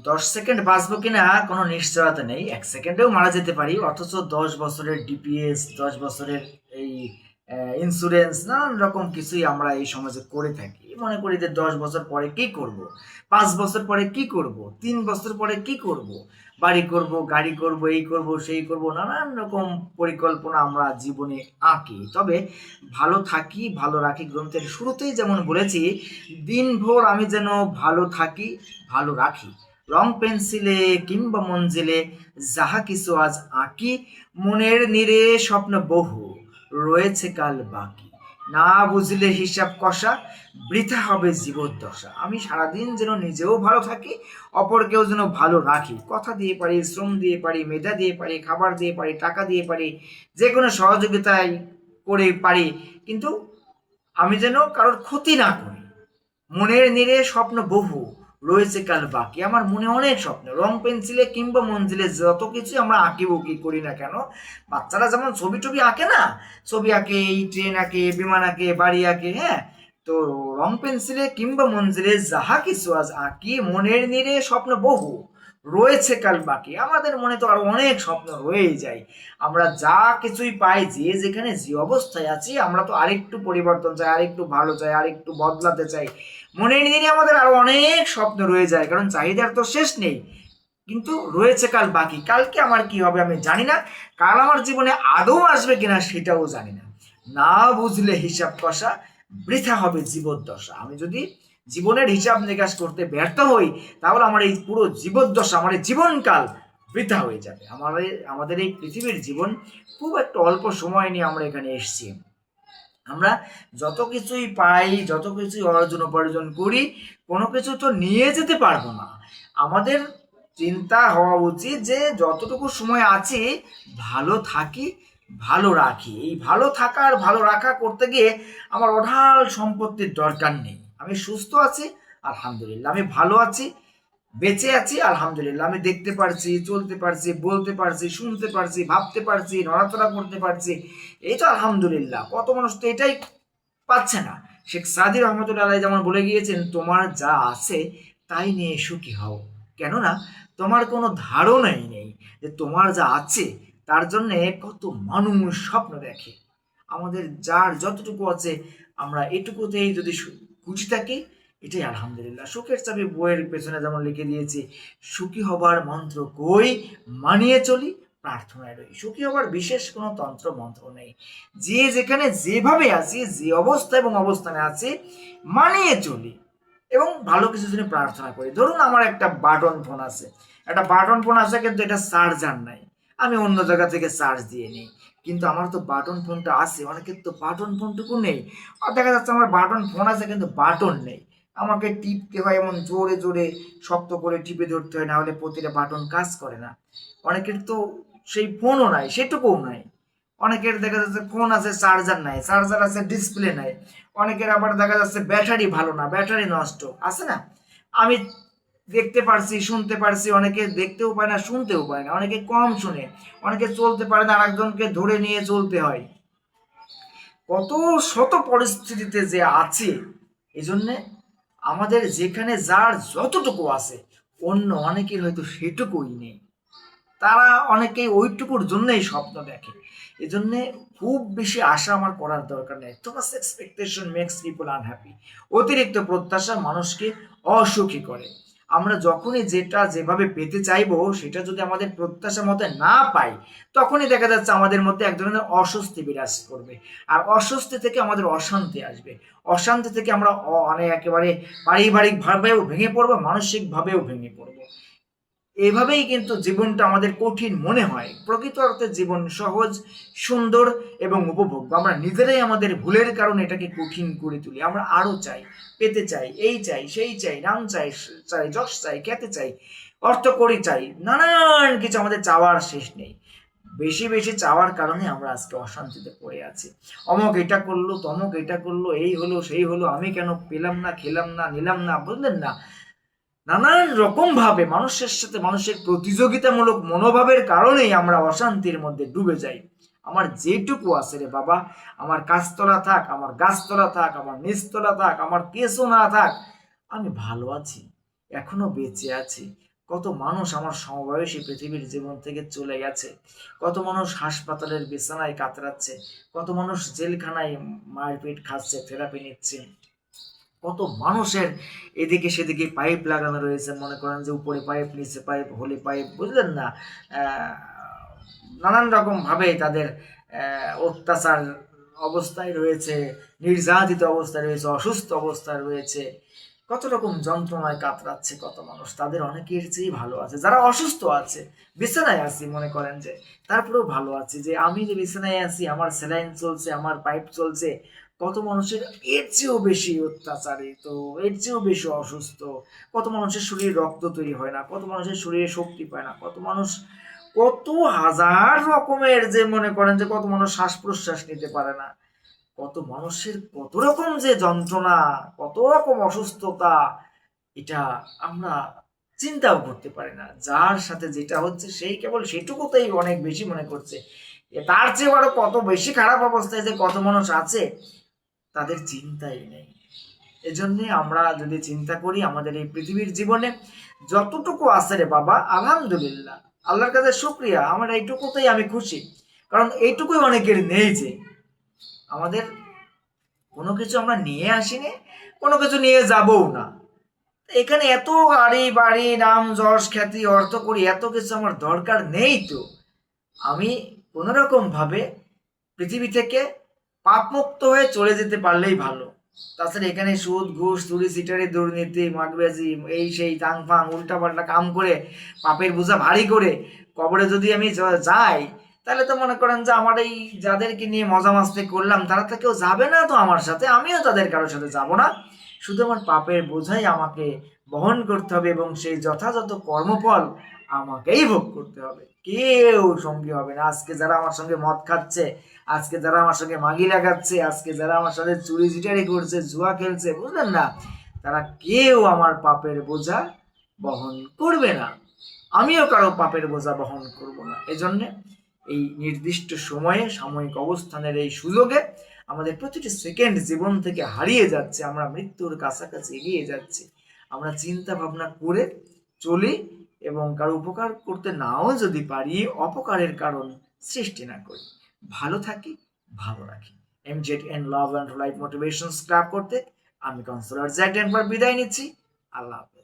10 second বাঁচবো কিনা কোনো নিশ্চয়তা নেই, 1 সেকেন্ডেও মারা যেতে পারি। অথচ 10 বছরের ডিপিএস, 10 বছরের এই ইন্স্যুরেন্স, নানান রকম কিছুই আমরা এই সমাজে করে থাকি। মনে করি যে 10 বছর পরে কি করব, 5 বছর পরে কি করব, 3 বছর পরে কি করব, বাড়ি করব, গাড়ি করব, এই করব, সেই করব, নানান রকম পরিকল্পনা আমরা জীবনে আঁকি। তবে ভালো থাকি, ভালো রাখি গ্রন্থের শুরুতেই যেমন বলেছি, দিনভর আমি যেন ভালো থাকি, ভালো রাখি। রং পেন্সিলে কিংবা মঞ্জিলে যাহা কিছু আজ আঁকি, মনের নীড়ে স্বপ্ন বহু, রয়েছে কাল বাকি। না বুঝলে হিসাব কষা, বৃথা হবে জীবদ্দশা। আমি সারাদিন যেন নিজেও ভালো থাকি, অপরকেও যেন ভালো রাখি। কথা দিয়ে পারি, শ্রম দিয়ে পারি, মেধা দিয়ে পারি, খাবার দিয়ে পারি, টাকা দিয়ে পারি, যে কোনো সহযোগিতায় করে পারি, কিন্তু আমি যেন কারোর ক্ষতি না করি। মনের নীড়ে স্বপ্ন বহু, রয়েছে কাল বাকি। আমার মনে অনেক স্বপ্ন, রং পেন্সিলে কিংবা মঞ্জিলে যত কিছু আমরা আঁকি বুকি করি না কেন, বাচ্চারা যেমন ছবি টবি আঁকে না, ছবি আঁকে, এই ট্রেন আঁকে, বিমান আঁকে, বাড়ি আঁকে, হ্যাঁ, তো রং পেন্সিলে কিংবা মঞ্জিলে যাহা কিছু আজ আঁকি, মনের নীড়ে স্বপ্ন বহু, রয়েছে কাল বাকি। আমাদের মনে তো আরো অনেক স্বপ্ন রয়েই যায়। আমরা যা কিছুই পাই, যে যেখানে যে অবস্থায় আছি, আমরা তো আরেকটু পরিবর্তন চাই, আরেকটু ভালো চাই, আরেকটু বদলাতে চাই। মনের দিনে আমাদের আরো অনেক স্বপ্ন রয়ে যায়, কারণ চাহিদার তো শেষ নেই। কিন্তু রয়েছে কাল বাকি। কালকে আমার কি হবে আমি জানি না, কাল আমার জীবনে আদৌ আসবে কিনা সেটাও জানি না। না বুঝলে হিসাব কষা, বৃথা হবে জীবদ্দশা। আমি যদি জীবনের হিসাব নিকাশ করতে ব্যর্থ হই, তাহলে আমার এই পুরো জীবদ্দশা, আমার এই জীবনকাল বৃথা হয়ে যাবে। আমাদের এই পৃথিবীর জীবন খুব একটা অল্প সময় নিয়ে আমরা এখানে এসেছি। আমরা যত কিছুই পাই, যত কিছুই অর্জন উপার্জন করি, কোনো কিছু তো নিয়ে যেতে পারবো না। আমাদের চিন্তা হওয়া উচিত যে যতটুকু সময় আছে ভালো থাকি, ভালো রাখি। এই ভালো থাকা আর ভালো রাখা করতে গিয়ে আমার অঢাল সম্পত্তির দরকার নেই। আমি সুস্থ আছি, আলহামদুলিল্লাহ। আমি ভালো আছি, বেঁচে আছি, আলহামদুলিল্লাহ। আমি দেখতে পারছি, চলতে পারছি, বলতে পারছি, শুনতে পারছি, ভাবতে পারছি, নড়াচড়া করতে পারছি, এই তো আলহামদুলিল্লাহ। কত মানুষ তো এটাই পাচ্ছে না। শেখ সাদি রহমতুল্লাহ আলাইহি যেমন বলে গিয়েছেন, তোমার যা আছে তাই নিয়ে সুখী হও, কেননা তোমার কোনো ধারণাই নেই যে তোমার যা আছে তার জন্য কত মানুষ স্বপ্ন দেখে। আমাদের যার যতটুকু আছে, আমরা এটুকুতেই যদি খুশি থাকি, এটাই আলহামদুলিল্লাহ। সুখের চাবি বইয়ের পেছনে যেমন লিখে দিয়েছি, সুখী হবার মন্ত্র কই, মানিয়ে চলি, প্রার্থনায় রই। সুখী হবার বিশেষ কোনো তন্ত্র মন্ত্র নেই। যে যেখানে যেভাবে আছি, যে অবস্থা এবং অবস্থানে আছি, মানিয়ে চলি এবং ভালো কিছু জন্য প্রার্থনা করি। ধরুন আমার একটা বাটন ফোন আছে, কিন্তু এটা চার্জার নাই, আমি অন্য জায়গা থেকে চার্জ দিয়ে নিই। কিন্তু আমার তো বাটন ফোনটা আছে, অনেকের তো বাটন ফোনটুকু নেই। আর দেখা যাচ্ছে আমার বাটন ফোন আছে কিন্তু বাটন নেই, আমাকে টিপতে হয়, এমন জোরে জোরে শক্ত করে টিপে ধরতে হয়, না হলে প্রতিটা বাটন কাজ করে না। অনেকের তো সেই ফোনও নাই, সেটুকুও নাই। অনেকের দেখা যাচ্ছে ফোন আছে, চার্জার নাই, চার্জার আছে, ডিসপ্লে নাই। অনেকের আবার দেখা যাচ্ছে ব্যাটারি ভালো না, ব্যাটারি নষ্ট আছে না। আমি দেখতে পারছি, শুনতে পারছি, অনেকে দেখতেও পায় না, শুনতেও পায় না, অনেকে কম শুনে, অনেকে চলতে পারে না, আরেকজনকে ধরে নিয়ে চলতে হয়। কত শত পরিস্থিতিতে যে আছে, এজন্যে আমাদের যেখানে যার যতটুকু আছে, অন্য অনেকের হয়তো সেটুকুই নেই। তারা অনেকেই ওইটুকুর জন্যই স্বপ্ন দেখে। এজন্যে খুব বেশি আশা আমার করার দরকার নেই। Too much expectation makes people unhappy. অতিরিক্ত প্রত্যাশা মানুষকে অসুখী করে। আমরা যখনই যেটা যেভাবে পেতে চাইবো, সেটা যদি আমাদের প্রত্যাশা মতে না পাই, তখনই দেখা যাচ্ছে আমাদের মধ্যে এক ধরনের অস্বস্তি বিরাজ করবে। আর অস্বস্তি থেকে আমাদের অশান্তি আসবে। অশান্তি থেকে আমরা মানে একেবারে পারিবারিকভাবেও ভেঙে পড়বো, মানসিকভাবেও ভেঙে পড়বো। এভাবেই কিন্তু জীবনটা আমাদের কঠিন মনে হয়। প্রকৃত অর্থে জীবন সহজ, সুন্দর এবং উপভোগ্য। আমরা নিজেরাই আমাদের ভুলের কারণে এটাকে কঠিন করে তুলি। আমরা আরো চাই, পেতে চাই, এই চাই, সেই চাই, নাম চাই, যশ চাই, খ্যাতি চাই, অর্থ করি চাই, নানান কিছু আমাদের চাওয়ার শেষ নেই। বেশি বেশি চাওয়ার কারণে আমরা আজকে অশান্তিতে পড়ে আছি। অমক এটা করলো, তমক এটা করলো, এই হলো, সেই হলো, আমি কেন পেলাম না, খেলাম না, নিলাম না, বুঝলেন না। নানান রকম ভাবে মানুষের সাথে মানুষের প্রতিযোগিতামূলক মনোভাবের কারণেই আমরা অশান্তির মধ্যে ডুবে যাই। আমার যেটুকু আছে রে বাবা, আমার কাছতলা থাক, আমার গাছতলা থাক, আমার নিচতলা থাক, আমার কেসও না থাক, আমি ভালো আছি, এখনো বেঁচে আছি, কত মানুষ আমার সমবয়সী পৃথিবীর জীবন থেকে চলে গেছে, কত মানুষ হাসপাতালের বিছানায় কাতরাচ্ছে, কত মানুষ জেলখানায় মারপিট খাচ্ছে, থেরাপি নিচ্ছে, কত মানুষের এদিকে সেদিকে পাইপ লাগানো রয়েছে, মনে করেন যে উপরে পাইপ নিচে পাইপ হোলি পাইপ, বুঝলেন না, নানান রকম ভাবে তাদের অত্যাচার অবস্থায় রয়েছে, নির্যাতিত অবস্থায় রয়েছে, অসুস্থ অবস্থায় রয়েছে, কত রকম যন্ত্রণায় কাতরাচ্ছে কত মানুষ। তাদের অনেকের চেয়েই ভালো আছে যারা অসুস্থ আছে, বিছানায় আছি মনে করেন যে, তারপরেও ভালো আছি যে আমি যে বিছানায় আছি, আমার স্যালাইন চলছে, আমার পাইপ চলছে, কত মানুষের এর চেয়েও বেশি অত্যাচারিত, এর চেয়েও বেশি অসুস্থ, কত মানুষের শরীরে রক্ত তৈরি হয় না, কত মানুষের শরীরে শক্তি পায় না, কত মানুষ কত হাজার রকমের, যে মনে করেন যে কত মানুষ শ্বাস প্রশ্বাস নিতে পারে না, কত মানুষের কত রকম যে যন্ত্রণা, কত রকম অসুস্থতা, এটা আমরা চিন্তাও করতে পারি না। যার সাথে যেটা হচ্ছে সেই কেবল সেটুকুতেই অনেক বেশি মনে করছে, তার চেয়ে আরো কত বেশি খারাপ অবস্থায় যে কত মানুষ আছে তাদের চিন্তাই নেই। এজন্য আমরা যদি চিন্তা করি আমাদের এই পৃথিবীর জীবনে যতটুকু আছে রে বাবা, আলহামদুলিল্লাহ, আল্লাহর কাছে শুক্রিয়া, আমার এইটুকুতেই আমি খুশি। কারণ এইটুকুই অনেকের নেই, যে আমাদের কোনো কিছু আমরা নিয়ে আসিনি, কোনো কিছু নিয়ে যাবও না। এখানে এত গাড়ি বাড়ি নাম যশ খ্যাতি অর্থ করি, এত কিছু আমার দরকার নেই। তো আমি কোনোরকম ভাবে পৃথিবী থেকে পাপমুক্ত হয়ে চলে যেতে পারলেই ভালো। তাছাড়া এখানে সুদ ঘুষ চুরি সিটারি দুর্নীতি মাগবাজি এই সেই তাং ফাং উল্টাপাল্টা কাম করে পাপের বোঝা ভারী করে কবরে যদি আমি যাই, তাহলে তো মনে করেন যে আমার এই যাদেরকে নিয়ে মজা মাস্তি করলাম তারা তো কেউ যাবে না তো আমার সাথে, আমিও তাদের কারোর সাথে যাব না। শুধু আমার পাপের বোঝাই আমাকে বহন করতে হবে এবং সেই যথাযথ কর্মফল আমাকেই ভোগ করতে হবে, কেউ সঙ্গী হবে না। আজকে যারা আমার সঙ্গে মদ খাচ্ছে, আজকে যারা আমার সঙ্গে মাগি লাগাচ্ছে, আজকে যারা আমার সাথে চুরি চিটারি করছে, জুয়া খেলছে, বুঝলেন না, তারা কেউ আমার পাপের বোঝা বহন করবে না, আমিও কারো পাপের বোঝা বহন করব না। এজন্য এই নির্দিষ্ট সময়ে সাময়িক অবস্থানের এই সুযোগে আমাদের প্রতিটি সেকেন্ড জীবন থেকে হারিয়ে যাচ্ছে, আমরা মৃত্যুর কাছাকাছি এগিয়ে যাচ্ছি। আমরা চিন্তা ভাবনা করে চলি এবং কারো উপকার করতে নাও যদি পারি, অপকারের কারণ সৃষ্টি না করি, ভালো থাকি, ভালো রাখি। MZN love and life motivation club করতে আমি কাউন্সিলর জ্যাক ডেনভার বিদায় নিচ্ছি। আল্লাহ হাফেজ।